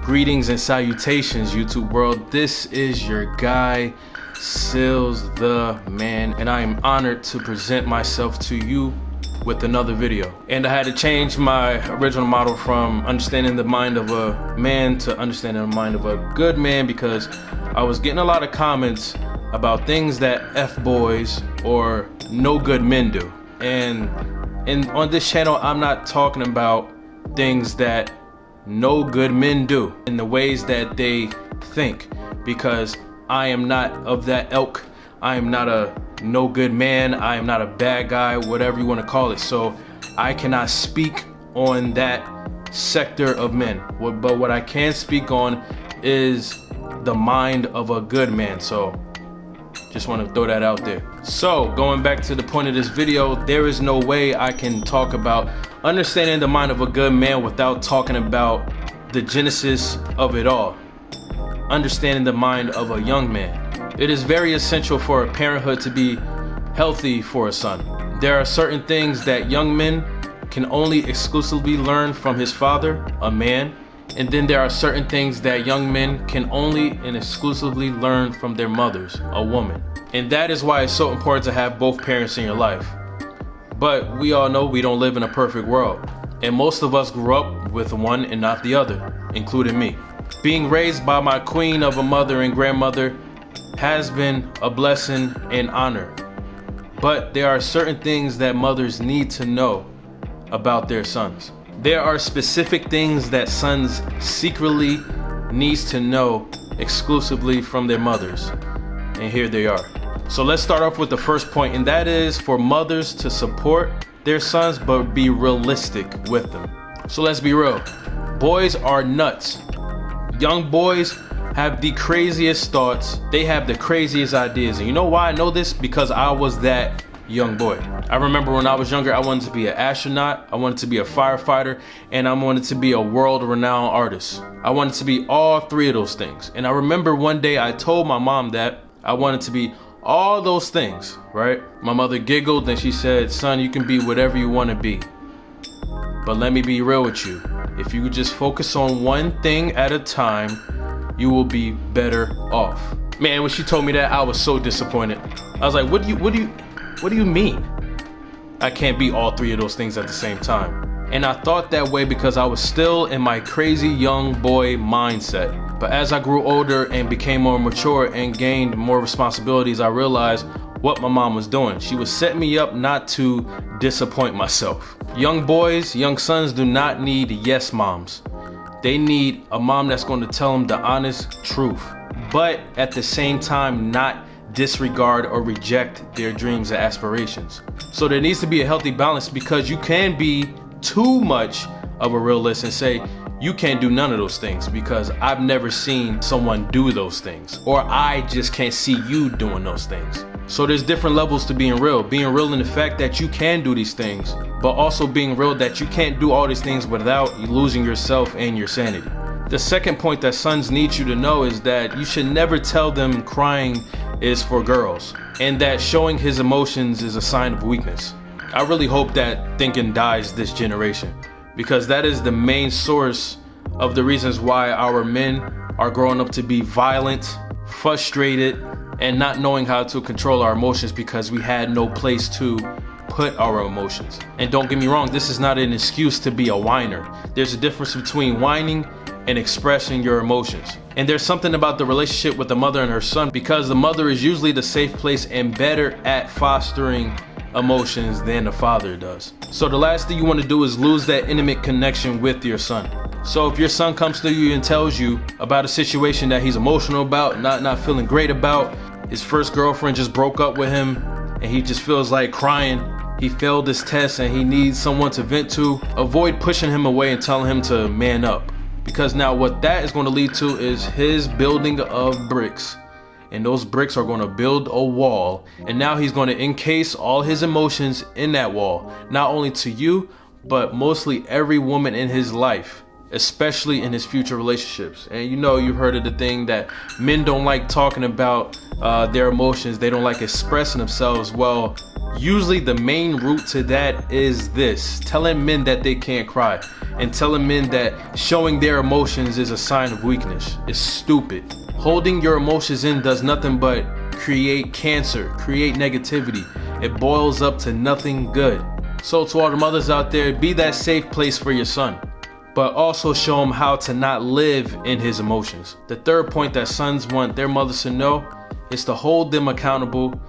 Greetings and salutations, YouTube world. This is your guy, Sills the Man, and I am honored to present myself to you with another video. And I had to change my original model from understanding the mind of a man to understanding the mind of a good man, because I was getting a lot of comments about things that F-boys or no good men do. And on this channel, I'm not talking about things that no good men do in the ways that they think, because I am not of that ilk. I am not a no good man. I am not a bad guy, whatever you want to call it. So I cannot speak on that sector of men. But what I can speak on is the mind of a good man. So just want to throw that out there. So going back to the point of this video, there is no way I can talk about understanding the mind of a good man without talking about the genesis of it all. Understanding the mind of a young man. It is very essential for a parenthood to be healthy for a son. There are certain things that young men can only exclusively learn from his father, a man, and then there are certain things that young men can only and exclusively learn from their mothers, a woman. And that is why it's so important to have both parents in your life. But we all know we don't live in a perfect world, and most of us grew up with one and not the other, including me. Being raised by my queen of a mother and grandmother has been a blessing and honor. But there are certain things that mothers need to know about their sons. There are specific things that sons secretly needs to know exclusively from their mothers. And here they are. So let's start off with the first point, and that is for mothers to support their sons but be realistic with them. So let's be real. Boys are nuts. Young boys have the craziest thoughts. They have the craziest ideas. And you know why I know this? Because I was that young boy. I remember when I was younger, I wanted to be an astronaut, I wanted to be a firefighter, and I wanted to be a world-renowned artist. I wanted to be all three of those things. And I remember one day I told my mom that I wanted to be all those things, right? My mother giggled and she said, "Son, you can be whatever you want to be. But let me be real with you. If you just focus on one thing at a time, you will be better off." Man, when she told me that, I was so disappointed. I was like, what do you mean? I can't be all three of those things at the same time. And I thought that way because I was still in my crazy young boy mindset. But as I grew older and became more mature and gained more responsibilities, I realized what my mom was doing. She was setting me up not to disappoint myself. Young boys, young sons do not need yes moms. They need a mom that's going to tell them the honest truth, but at the same time not disregard or reject their dreams and aspirations. So there needs to be a healthy balance, because you can be too much of a realist and say you can't do none of those things because I've never seen someone do those things, or I just can't see you doing those things. So there's different levels to being real in the fact that you can do these things, but also being real that you can't do all these things without losing yourself and your sanity. The second point that sons need you to know is that you should never tell them crying is for girls, and that showing his emotions is a sign of weakness. I really hope that thinking dies this generation, because that is the main source of the reasons why our men are growing up to be violent, frustrated, and not knowing how to control our emotions because we had no place to put our emotions. And don't get me wrong, this is not an excuse to be a whiner. There's a difference between whining and expressing your emotions. And there's something about the relationship with the mother and her son, because the mother is usually the safe place and better at fostering emotions than the father does. So the last thing you want to do is lose that intimate connection with your son. So if your son comes to you and tells you about a situation that he's emotional about, not feeling great about, his first girlfriend just broke up with him and he just feels like crying, he failed this test and he needs someone to vent to, avoid pushing him away and telling him to man up. Because now what that is going to lead to is his building of bricks. And those bricks are going to build a wall. And now he's going to encase all his emotions in that wall. Not only to you, but mostly every woman in his life, especially in his future relationships. And you know, you've heard of the thing that men don't like talking about their emotions. They don't like expressing themselves. Well, Usually the main root to that is this: telling men that they can't cry and telling men that showing their emotions is a sign of weakness. It's stupid. Holding your emotions in does nothing but create cancer, create negativity. It boils up to nothing good. So to all the mothers out there, be that safe place for your son, but also show him how to not live in his emotions. The third point that sons want their mothers to know is to hold them accountable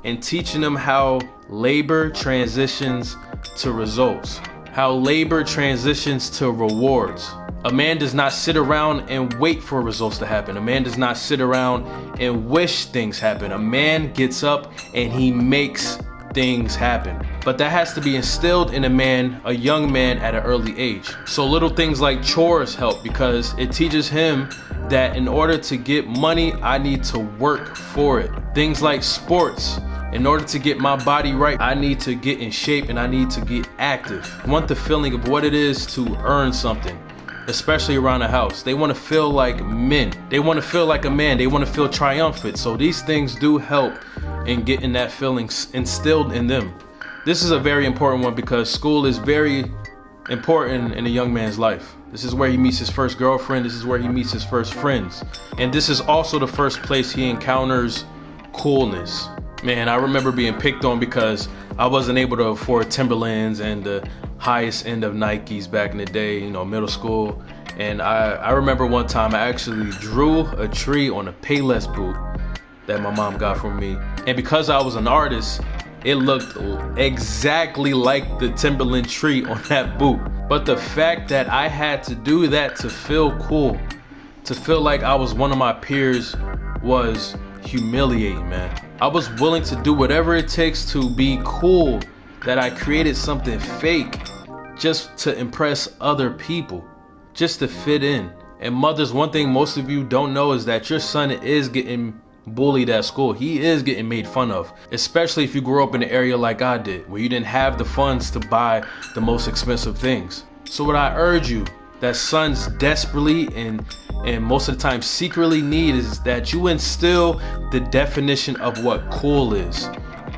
and teaching them how labor transitions to results, how labor transitions to rewards. A man does not sit around and wait for results to happen. A man does not sit around and wish things happen. A man gets up and he makes things happen. But that has to be instilled in a man, a young man, at an early age. So little things like chores help because it teaches him that in order to get money, I need to work for it. Things like sports. In order to get my body right, I need to get in shape and I need to get active. I want the feeling of what it is to earn something, especially around the house. They want to feel like men. They want to feel like a man. They want to feel triumphant. So these things do help in getting that feeling instilled in them. This is a very important one because school is very important in a young man's life. This is where he meets his first girlfriend. This is where he meets his first friends. And this is also the first place he encounters coolness. Man, I remember being picked on because I wasn't able to afford Timberlands and the highest end of Nikes back in the day, middle school. And I remember one time I actually drew a tree on a Payless boot that my mom got from me. And because I was an artist, it looked exactly like the Timberland tree on that boot. But the fact that I had to do that to feel cool, to feel like I was one of my peers, was humiliating, man. I was willing to do whatever it takes to be cool, that I created something fake just to impress other people, just to fit in. And mothers, one thing most of you don't know is that your son is getting bullied at school. He is getting made fun of, especially if you grew up in an area like I did, where you didn't have the funds to buy the most expensive things. So what I urge you, that sons desperately and most of the time secretly need, is that you instill the definition of what cool is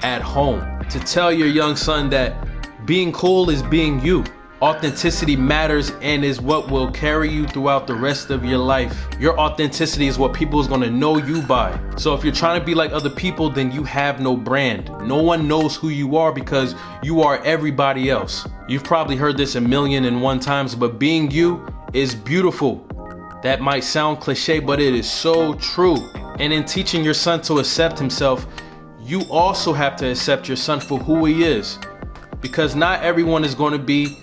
at home. To tell your young son that being cool is being you. Authenticity matters and is what will carry you throughout the rest of your life. Your authenticity is what people is gonna know you by. So if you're trying to be like other people, then you have no brand. No one knows who you are because you are everybody else. You've probably heard this 1,000,001 times, but being you is beautiful. That might sound cliche, but it is so true. And in teaching your son to accept himself, you also have to accept your son for who he is. Because not everyone is going to be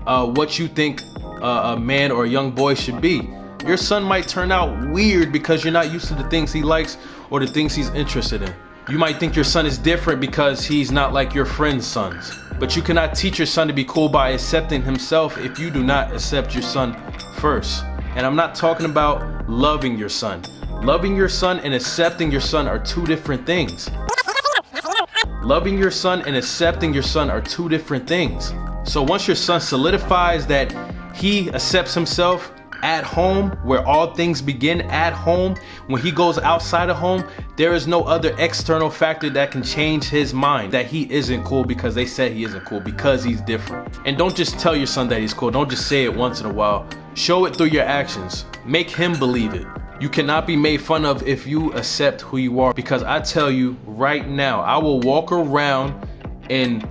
what you think a man or a young boy should be. Your son might turn out weird because you're not used to the things he likes or the things he's interested in. You might think your son is different because he's not like your friend's sons. But you cannot teach your son to be cool by accepting himself if you do not accept your son first. And I'm not talking about loving your son. Loving your son and accepting your son are two different things. Loving your son and accepting your son are two different things. So once your son solidifies that he accepts himself at home, where all things begin at home, when he goes outside of home, there is no other external factor that can change his mind that he isn't cool because they said he isn't cool, because he's different. And don't just tell your son that he's cool. Don't just say it once in a while. Show it through your actions. Make him believe it. You cannot be made fun of if you accept who you are, because I tell you right now, I will walk around in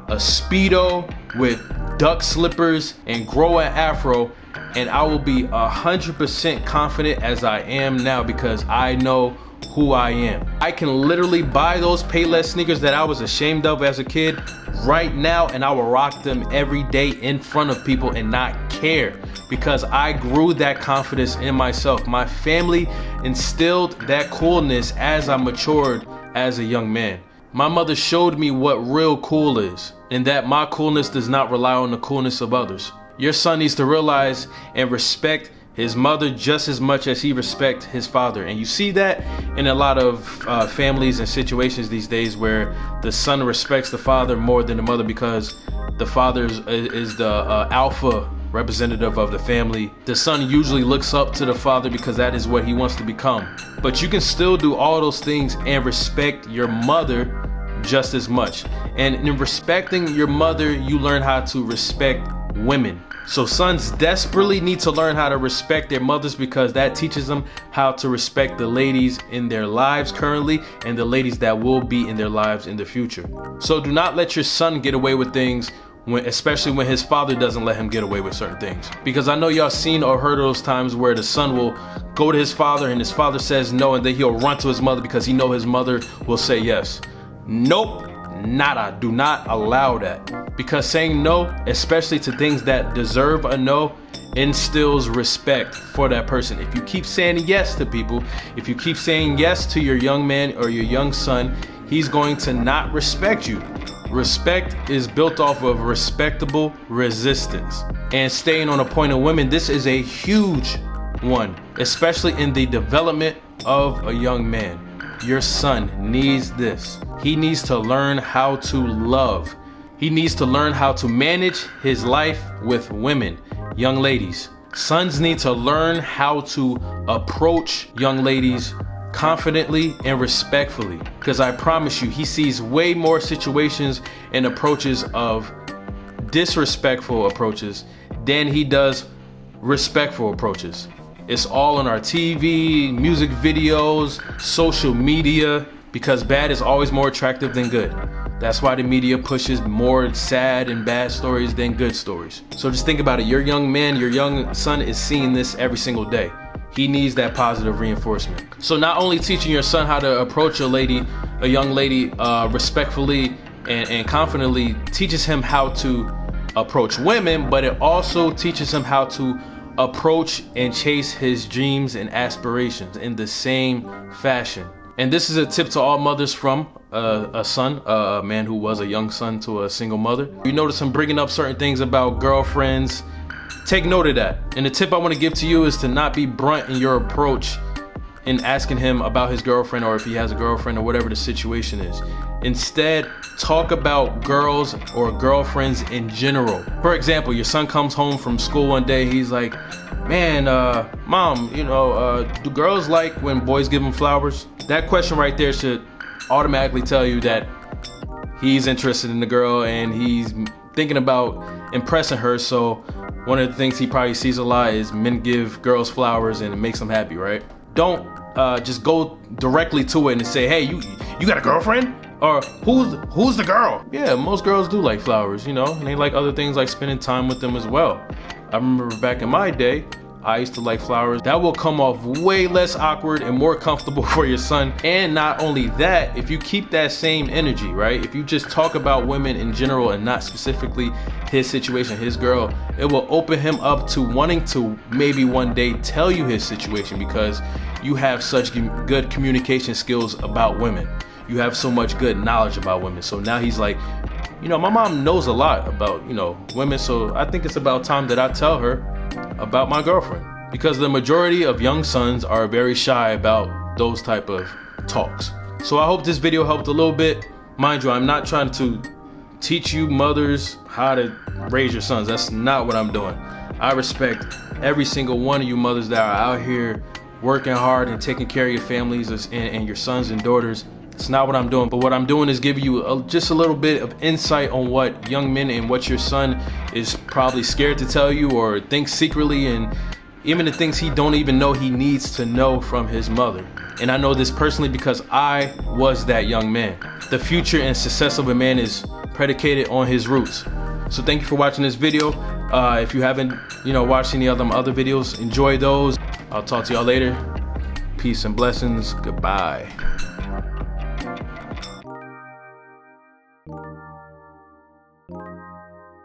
a Speedo with duck slippers and grow an afro, and I will be 100% confident as I am now because I know who I am. I can literally buy those Payless sneakers that I was ashamed of as a kid right now, and I will rock them every day in front of people and not care, because I grew that confidence in myself. My family instilled that coolness as I matured as a young man. My mother showed me what real cool is, and that my coolness does not rely on the coolness of others. Your son needs to realize and respect his mother just as much as he respects his father. And you see that in a lot of families and situations these days, where the son respects the father more than the mother because the father is the alpha representative of the family. The son usually looks up to the father because that is what he wants to become. But you can still do all those things and respect your mother just as much. And in respecting your mother, you learn how to respect women. So sons desperately need to learn how to respect their mothers, because that teaches them how to respect the ladies in their lives currently and the ladies that will be in their lives in the future. So do not let your son get away with things, especially when his father doesn't let him get away with certain things. Because I know y'all seen or heard of those times where the son will go to his father and his father says no, and then he'll run to his mother because he know his mother will say yes. Nope, nada, do not allow that. Because saying no, especially to things that deserve a no, instills respect for that person. If you keep saying yes to people, if you keep saying yes to your young man or your young son, he's going to not respect you. Respect is built off of respectable resistance. And staying on a point of women, this is a huge one, especially in the development of a young man. Your son needs this. He needs to learn how to love. He needs to learn how to manage his life with women. Young ladies, sons need to learn how to approach young ladies confidently and respectfully, because I promise you, he sees way more situations and approaches of disrespectful approaches than he does respectful approaches. It's all on our TV, music videos, social media, because bad is always more attractive than good. That's why the media pushes more sad and bad stories than good stories. So just think about it. Your young man, your young son is seeing this every single day. He needs that positive reinforcement. So not only teaching your son how to approach a young lady respectfully and confidently teaches him how to approach women, but it also teaches him how to approach and chase his dreams and aspirations in the same fashion. And this is a tip to all mothers from a son, a man who was a young son to a single mother. You notice him bringing up certain things about girlfriends. Take note of that. And the tip I want to give to you is to not be blunt in your approach in asking him about his girlfriend, or if he has a girlfriend, or whatever the situation is. Instead, talk about girls or girlfriends in general. For example, your son comes home from school one day, he's like, man, mom, do girls like when boys give them flowers? That question right there should automatically tell you that he's interested in the girl and he's thinking about impressing her. So one of the things he probably sees a lot is men give girls flowers and it makes them happy, right? Don't just go directly to it and say, hey, you got a girlfriend? Or who's the girl? Yeah, most girls do like flowers, and they like other things like spending time with them as well. I remember back in my day, I used to like flowers. That will come off way less awkward and more comfortable for your son. And not only that, if you keep that same energy, right? If you just talk about women in general and not specifically his situation, his girl, it will open him up to wanting to maybe one day tell you his situation, because you have such good communication skills about women. You have so much good knowledge about women. So now he's like, my mom knows a lot about, women. So I think it's about time that I tell her about my girlfriend, because the majority of young sons are very shy about those type of talks. So I hope this video helped a little bit. Mind you, I'm not trying to teach you mothers how to raise your sons. That's not what I'm doing. I respect every single one of you mothers that are out here working hard and taking care of your families and your sons and daughters. It's not what I'm doing, but what I'm doing is giving you just a little bit of insight on what young men and what your son is probably scared to tell you or thinks secretly, and even the things he don't even know he needs to know from his mother. And I know this personally because I was that young man. The future and success of a man is predicated on his roots. So thank you for watching this video. If you haven't, watched any of them other videos, enjoy those. I'll talk to y'all later. Peace and blessings. Goodbye. You